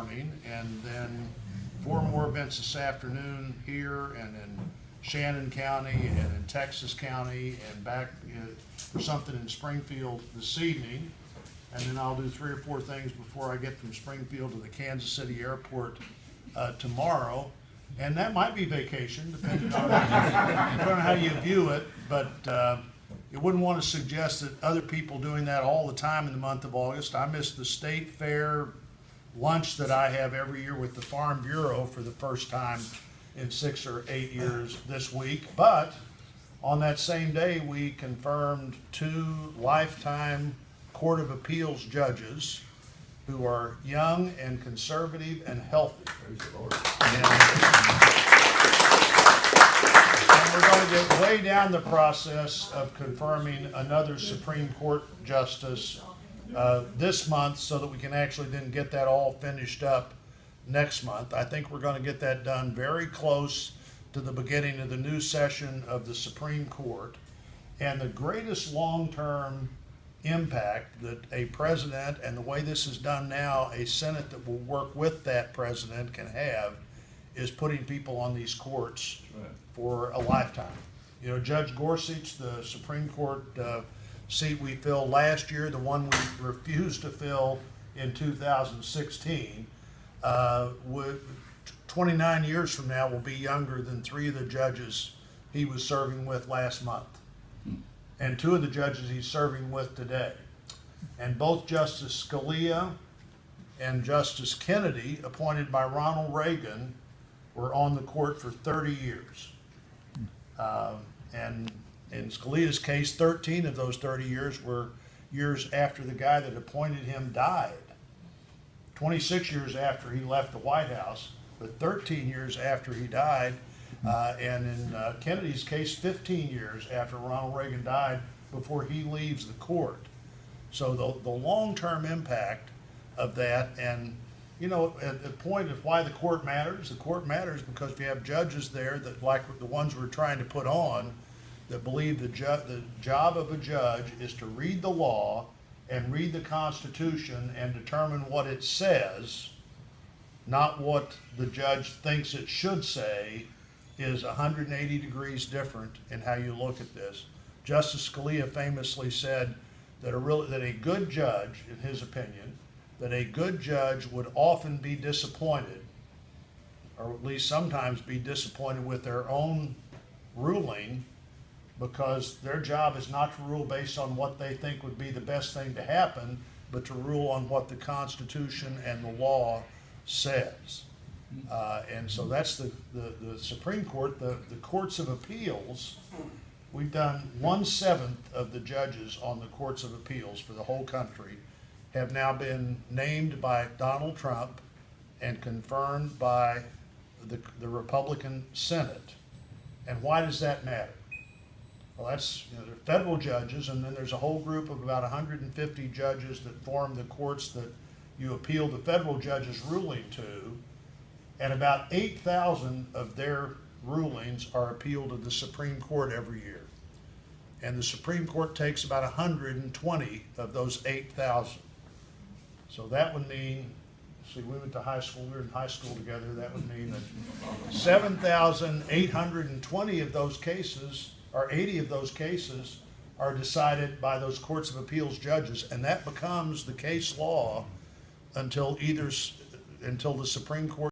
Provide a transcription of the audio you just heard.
morning, and then 4 more events this afternoon here and in Shannon County and in Texas County, and back for something in Springfield this evening. And then I'll do 3 or 4 things before I get from Springfield to the Kansas City airport tomorrow. And that might be vacation, depending on how you view it, but you wouldn't want to suggest that other people doing that all the time in the month of August. I missed the state fair lunch that I have every year with the Farm Bureau for the first time in 6 or 8 years this week. But on that same day, we confirmed 2 lifetime Court of Appeals judges who are young and conservative and healthy. And we're going to get way down the process of confirming another Supreme Court justice this month, so that we can actually then get that all finished up next month. I think we're going to get that done very close to the beginning of the new session of the Supreme Court. And the greatest long-term impact that a president, and the way this is done now, a Senate that will work with that president can have, is putting people on these courts for a lifetime. You know, Judge Gorsuch, the Supreme Court seat we filled last year, the one we refused to fill in 2016, 29 years from now will be younger than 3 of the judges he was serving with last month, and 2 of the judges he's serving with today. And both Justice Scalia and Justice Kennedy, appointed by Ronald Reagan, were on the court for 30 years. And in Scalia's case, 13 of those 30 years were years after the guy that appointed him died. 26 years after he left the White House, but 13 years after he died. And in Kennedy's case, 15 years after Ronald Reagan died, before he leaves the court. So the long-term impact of that, and you know, at the point of why the court matters because if you have judges there that, like the ones we're trying to put on, that believe the job of a judge is to read the law and read the Constitution and determine what it says, not what the judge thinks it should say, is 180 degrees different in how you look at this. Justice Scalia famously said that a good judge, in his opinion, that a good judge would often be disappointed, or at least sometimes be disappointed with their own ruling, because their job is not to rule based on what they think would be the best thing to happen, but to rule on what the Constitution and the law says. And so that's the Supreme Court. The courts of appeals, we've done 1/7 of the judges on the courts of appeals for the whole country have now been named by Donald Trump and confirmed by the Republican Senate. And why does that matter? Well, that's, you know, they're federal judges, and then there's a whole group of about 150 judges that form the courts that you appeal the federal judge's ruling to, and about 8,000 of their rulings are appealed to the Supreme Court every year. And the Supreme Court takes about 120 of those 8,000. So that would mean, see, we went to high school, we were in high school together, that would mean that 7,820 of those cases, or 80 of those cases, are decided by those courts of appeals judges, and that becomes the case law until the Supreme Court